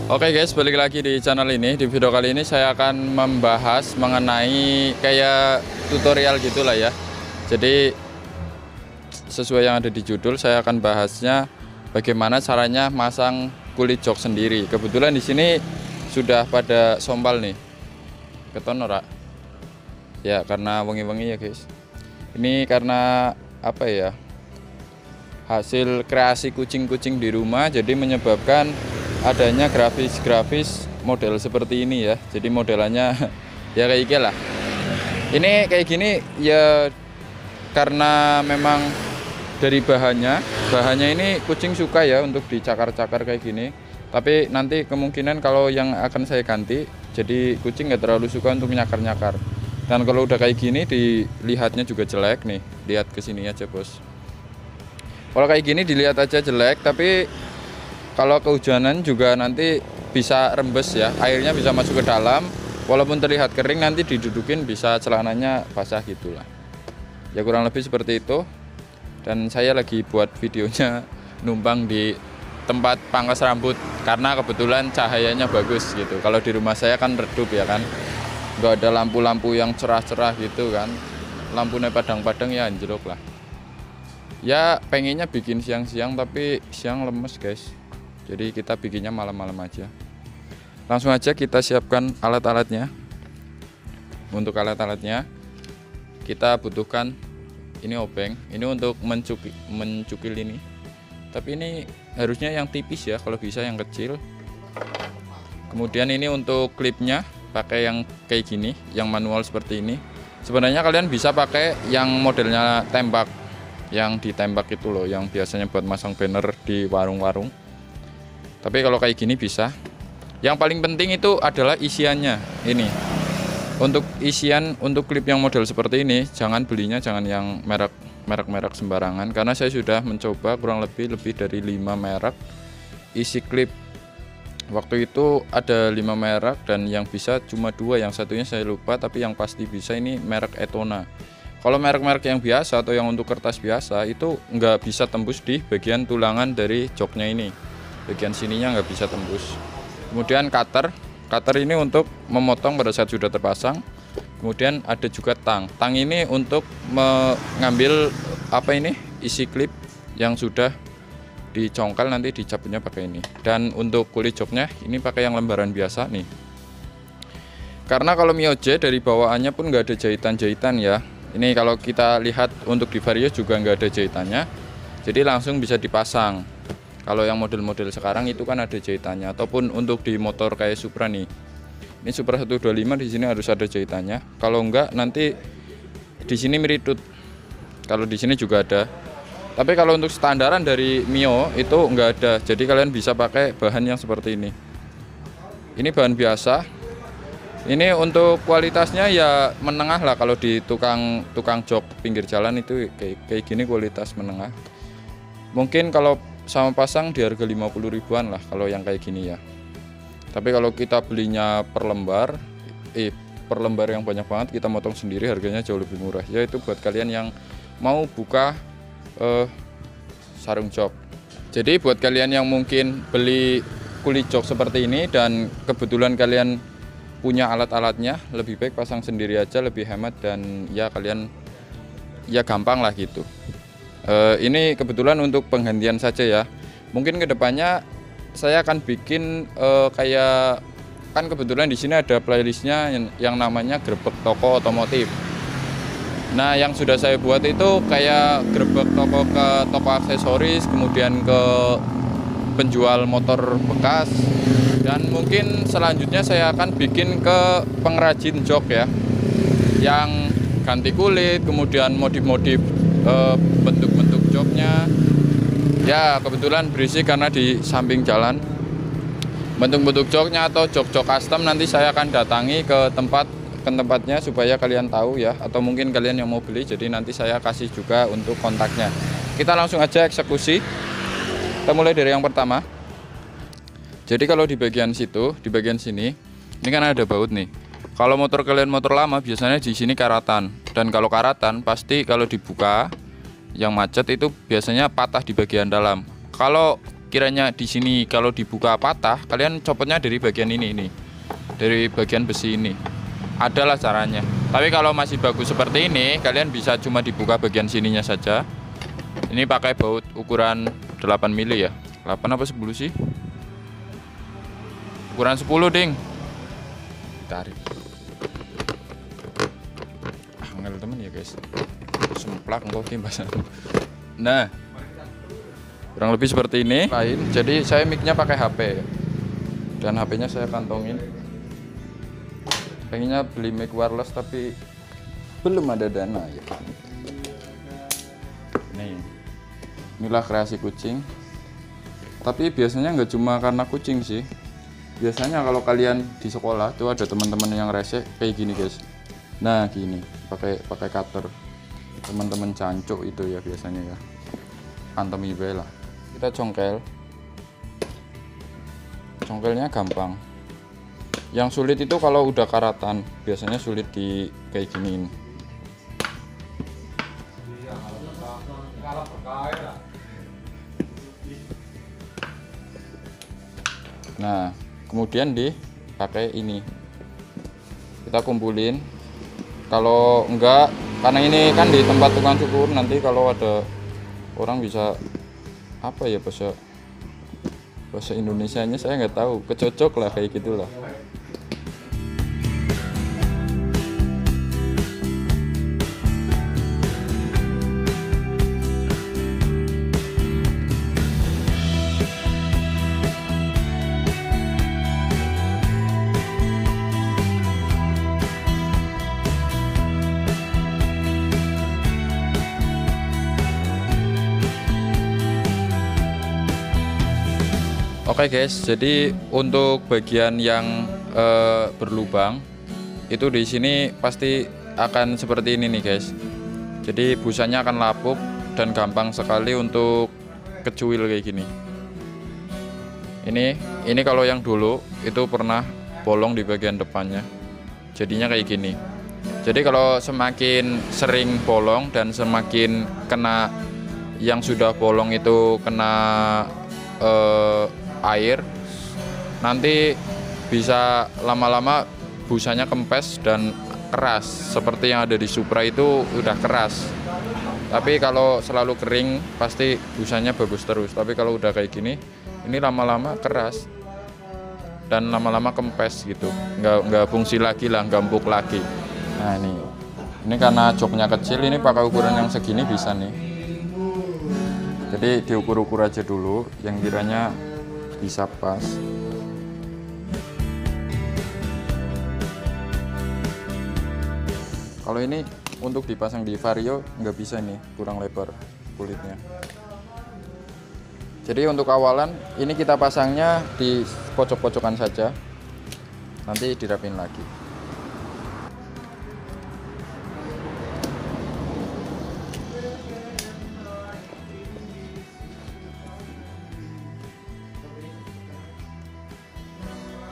Oke guys, balik lagi di channel ini. Di video kali ini saya akan membahas mengenai kayak tutorial gitulah ya. Jadi sesuai yang ada di judul, saya akan bahasnya bagaimana caranya masang kulit jok sendiri. Kebetulan di sini sudah pada sompal nih. Keton ora? Ya, karena wengi-wengi ya guys. Ini karena apa ya? Hasil kreasi kucing-kucing di rumah, jadi menyebabkan adanya grafis-grafis model seperti ini ya. Jadi modelannya ya kayak gini lah. Ini kayak gini ya karena memang dari bahannya ini kucing suka ya untuk dicakar-cakar kayak gini. Tapi nanti kemungkinan kalau yang akan saya ganti, jadi kucing nggak terlalu suka untuk nyakar-nyakar. Dan kalau udah kayak gini dilihatnya juga jelek nih. Lihat ke sini aja bos. Kalau kayak gini dilihat aja jelek, tapi kalau kehujanan juga nanti bisa rembes ya, airnya bisa masuk ke dalam. Walaupun terlihat kering, nanti didudukin bisa celananya basah gitulah. Ya kurang lebih seperti itu. Dan saya lagi buat videonya numpang di tempat pangkas rambut karena kebetulan cahayanya bagus gitu. Kalau di rumah saya kan redup ya kan, nggak ada lampu-lampu yang cerah-cerah gitu kan. Lampunya padang-padang ya anjlok lah. Ya pengennya bikin siang-siang tapi siang lemes guys. Jadi kita bikinnya malam-malam aja. Langsung aja kita siapkan alat-alatnya. Untuk alat-alatnya kita butuhkan ini obeng. Ini untuk mencukil ini. Tapi ini harusnya yang tipis ya, kalau bisa yang kecil. Kemudian ini untuk klipnya pakai yang kayak gini, yang manual seperti ini. Sebenarnya kalian bisa pakai yang modelnya tembak, yang ditembak itu loh, yang biasanya buat masang banner di warung-warung. Tapi kalau kayak gini bisa. Yang paling penting itu adalah isiannya. Ini untuk isian, untuk klip yang model seperti ini, jangan belinya jangan yang merek sembarangan, karena saya sudah mencoba kurang lebih dari 5 merek isi klip. Waktu itu ada 5 merek dan yang bisa cuma 2, yang satunya saya lupa, tapi yang pasti bisa ini merek Etona. Kalau merek-merek yang biasa atau yang untuk kertas biasa itu nggak bisa tembus di bagian tulangan dari joknya ini. Bagian sininya nggak bisa tembus. Kemudian cutter ini untuk memotong pada saat sudah terpasang. Kemudian ada juga tang ini untuk mengambil apa ini, isi klip yang sudah dicongkel, nanti dicabutnya pakai ini. Dan untuk kulit joknya ini pakai yang lembaran biasa nih, karena kalau Mioje dari bawaannya pun nggak ada jahitan-jahitan ya. Ini kalau kita lihat untuk di Vario juga nggak ada jahitannya, jadi langsung bisa dipasang. Kalau yang model-model sekarang itu kan ada jahitannya, ataupun untuk di motor kayak Supra nih. Ini Supra 125 di sini harus ada jahitannya. Kalau enggak nanti di sini meritut. Kalau di sini juga ada. Tapi kalau untuk standaran dari Mio itu enggak ada. Jadi kalian bisa pakai bahan yang seperti ini. Ini bahan biasa. Ini untuk kualitasnya ya menengah lah, kalau di tukang jok pinggir jalan itu kayak gini kualitas menengah. Mungkin kalau sama pasang di harga 50 ribuan lah kalau yang kayak gini ya. Tapi kalau kita belinya per lembar yang banyak banget, kita motong sendiri, harganya jauh lebih murah. Ya itu buat kalian yang mau buka sarung jok. Jadi buat kalian yang mungkin beli kulit jok seperti ini dan kebetulan kalian punya alat-alatnya, lebih baik pasang sendiri aja, lebih hemat dan ya kalian ya gampang lah gitu. Ini kebetulan untuk penggantian saja ya. Mungkin kedepannya saya akan bikin kayak, kan kebetulan di sini ada playlistnya yang namanya Grebek Toko Otomotif. Nah yang sudah saya buat itu kayak grebek toko ke toko aksesoris, kemudian ke penjual motor bekas, dan mungkin selanjutnya saya akan bikin ke pengrajin jok ya, yang ganti kulit, kemudian modif-modif bentuk-bentuk joknya. Ya kebetulan berisik karena di samping jalan. Bentuk-bentuk joknya atau jok-jok custom nanti saya akan datangi ke tempatnya supaya kalian tahu ya, atau mungkin kalian yang mau beli, jadi nanti saya kasih juga untuk kontaknya. Kita langsung aja eksekusi. Kita mulai dari yang pertama. Jadi kalau di bagian situ, di bagian sini, ini kan ada baut nih. Kalau motor kalian motor lama biasanya di sini karatan, dan kalau karatan pasti kalau dibuka yang macet itu biasanya patah di bagian dalam. Kalau sekiranya di sini kalau dibuka patah, kalian copotnya dari bagian ini, dari bagian besi ini. Adalah caranya. Tapi kalau masih bagus seperti ini, kalian bisa cuma dibuka bagian sininya saja. Ini pakai baut ukuran 8 mili ya. 8 apa 10 sih? Ukuran 10, ding. Tarik. Angel temen ya, guys. Semplak engkau bahasa. Nah, kurang lebih seperti ini. Jadi saya mic-nya pakai HP dan HP-nya saya kantongin. Pengennya beli mic wireless tapi belum ada dana ya. Inilah kreasi kucing. Tapi biasanya nggak cuma karena kucing sih. Biasanya kalau kalian di sekolah tuh ada teman-teman yang rese kayak gini, guys. Nah, gini, pakai cutter. Teman-teman cancuk itu ya biasanya ya. Antem ibe lah. Kita congkel. Congkelnya gampang. Yang sulit itu kalau udah karatan, biasanya sulit di kayak giniin. Nah, kemudian dipakai ini. Kita kumpulin. Kalau enggak, karena ini kan di tempat tukang cukur, nanti kalau ada orang bisa apa ya bahasa Indonesianya saya nggak tahu, kecocok lah kayak gitulah. Oke guys, jadi untuk bagian yang berlubang itu di sini pasti akan seperti ini nih guys. Jadi busanya akan lapuk dan gampang sekali untuk kecuil kayak gini. Ini kalau yang dulu itu pernah bolong di bagian depannya, jadinya kayak gini. Jadi kalau semakin sering bolong dan semakin kena yang sudah bolong itu kena air, nanti bisa lama-lama busanya kempes dan keras seperti yang ada di Supra itu udah keras. Tapi kalau selalu kering pasti busanya bagus terus. Tapi kalau udah kayak gini, ini lama-lama keras dan lama-lama kempes gitu, nggak fungsi lagi lah, nggak empuk lagi. Nah ini karena joknya kecil, ini pakai ukuran yang segini bisa nih. Jadi diukur-ukur aja dulu yang kiranya bisa pas. Kalau ini untuk dipasang di Vario nggak bisa nih, kurang lebar kulitnya. Jadi untuk awalan ini kita pasangnya di pojok-pojokan saja, nanti dirapin lagi.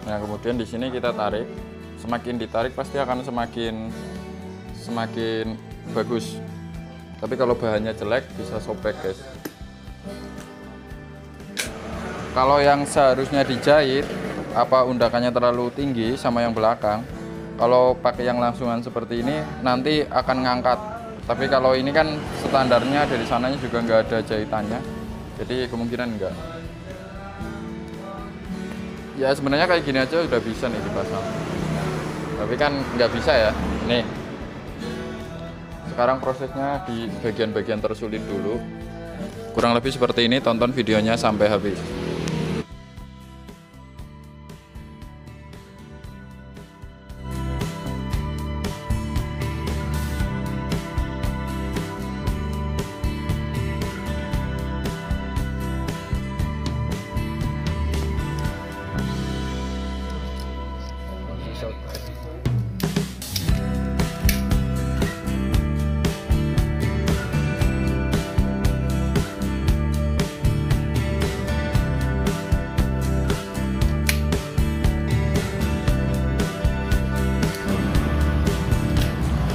Nah kemudian di sini kita tarik, semakin ditarik pasti akan semakin bagus. Tapi kalau bahannya jelek bisa sobek guys. Kalau yang seharusnya dijahit apa undakannya terlalu tinggi sama yang belakang, kalau pakai yang langsungan seperti ini nanti akan ngangkat. Tapi kalau ini kan standarnya dari sananya juga nggak ada jahitannya, jadi kemungkinan enggak. Ya sebenarnya kayak gini aja udah bisa nih dipasang, tapi kan nggak bisa ya. Nih sekarang prosesnya di bagian-bagian tersulit dulu, kurang lebih seperti ini. Tonton videonya sampai habis.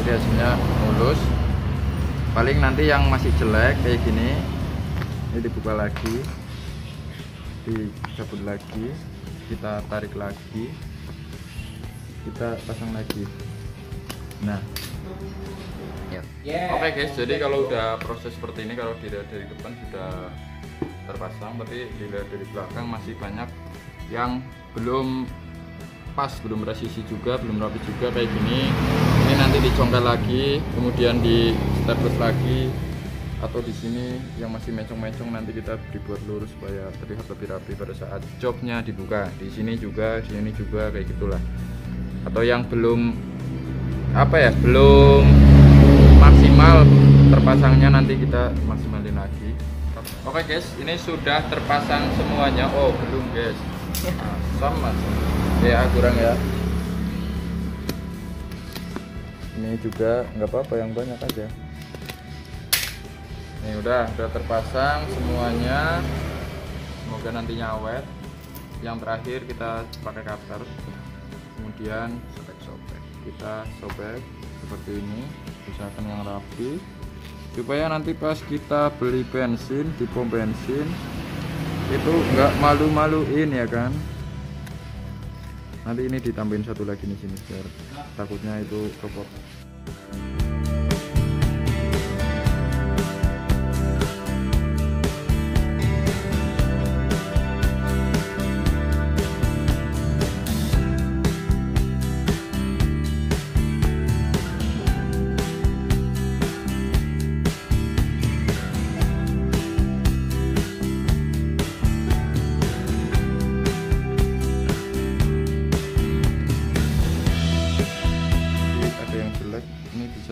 Hasilnya mulus. Paling nanti yang masih jelek kayak gini ini dibuka lagi, dicabut lagi, kita tarik lagi, kita pasang lagi. Nah, oke guys, jadi kalau udah proses seperti ini, kalau dilihat dari depan sudah terpasang, tapi dilihat dari belakang masih banyak yang belum pas, belum presisi juga, belum rapi juga kayak gini. Ini nanti dicongkel lagi, kemudian di staples lagi, atau di sini yang masih mencong-mencong nanti kita dibuat lurus supaya terlihat lebih rapi pada saat joknya dibuka. Di sini juga, di sini juga kayak gitulah. Atau yang belum belum maksimal terpasangnya, nanti kita maksimalin lagi. Oke guys, ini sudah terpasang semuanya. Oh belum guys, sama ya, kurang ya. Ini juga nggak apa-apa, yang banyak aja. Ini udah terpasang semuanya, semoga nantinya awet. Yang terakhir kita pakai cutter, kemudian kita sobek seperti ini, usahakan yang rapi supaya nanti pas kita beli bensin di pom bensin itu nggak malu-maluin ya kan. Nanti ini ditambahin satu lagi di sini biar takutnya itu copot.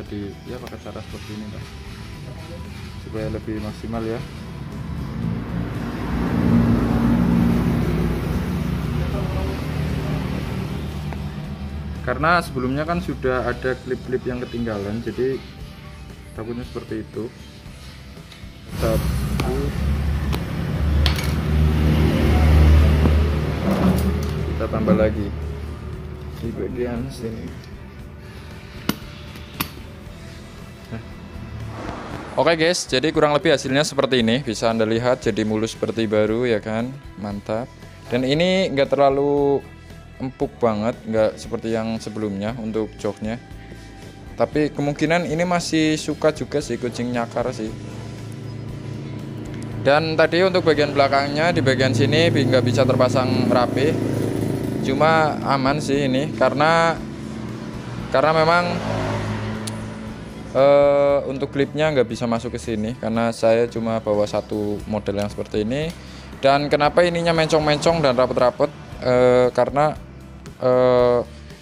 Ini bisa pakai cara seperti ini Pak, supaya lebih maksimal ya. Karena sebelumnya kan sudah ada klip-klip yang ketinggalan, jadi takutnya seperti itu. Kita tambah lagi di bagian sini. Oke guys, jadi kurang lebih hasilnya seperti ini. Bisa Anda lihat jadi mulus seperti baru ya kan, mantap. Dan ini enggak terlalu empuk banget, enggak seperti yang sebelumnya untuk joknya. Tapi kemungkinan ini masih suka juga sih kucing nyakar sih. Dan tadi untuk bagian belakangnya, di bagian sini nggak bisa terpasang rapi. Cuma aman sih ini, karena memang untuk klipnya nggak bisa masuk ke sini karena saya cuma bawa satu model yang seperti ini. Dan kenapa ininya mencong-mencong dan rapet-rapet, karena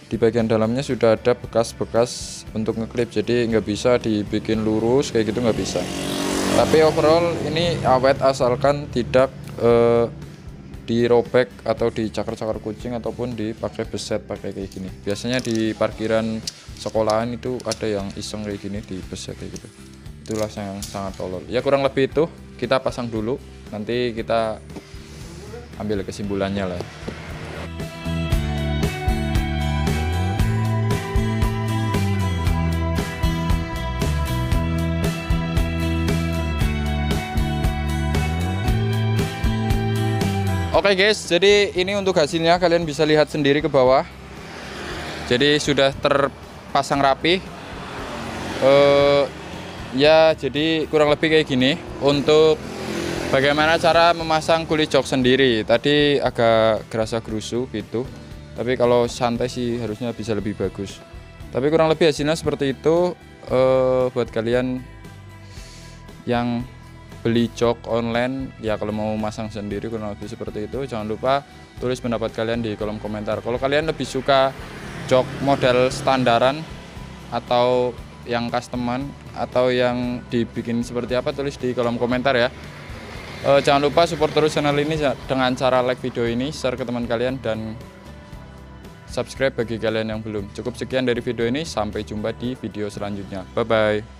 di bagian dalamnya sudah ada bekas-bekas untuk ngeklip, jadi nggak bisa dibikin lurus kayak gitu, nggak bisa. Tapi overall ini awet asalkan tidak dirobek atau dicakar-cakar kucing ataupun dipakai beset pakai kayak gini. Biasanya di parkiran sekolahan itu ada yang iseng kayak gini di beset kayak gitu. Itulah yang sangat tolol. Ya kurang lebih itu, kita pasang dulu, nanti kita ambil kesimpulannya lah. Oke guys, jadi ini untuk hasilnya, kalian bisa lihat sendiri ke bawah. Jadi sudah terpasang rapi. Ya jadi kurang lebih kayak gini. Untuk bagaimana cara memasang kulit jok sendiri, tadi agak gerasa gerusu gitu. Tapi kalau santai sih harusnya bisa lebih bagus. Tapi kurang lebih hasilnya seperti itu. Buat kalian yang beli jok online ya, kalau mau masang sendiri kurang lebih seperti itu. Jangan lupa tulis pendapat kalian di kolom komentar. Kalau kalian lebih suka jok model standaran atau yang customan atau yang dibikin seperti apa, tulis di kolom komentar ya. Jangan lupa support terus channel ini dengan cara like video ini, share ke teman kalian, dan subscribe bagi kalian yang belum. Cukup sekian dari video ini, sampai jumpa di video selanjutnya. Bye bye.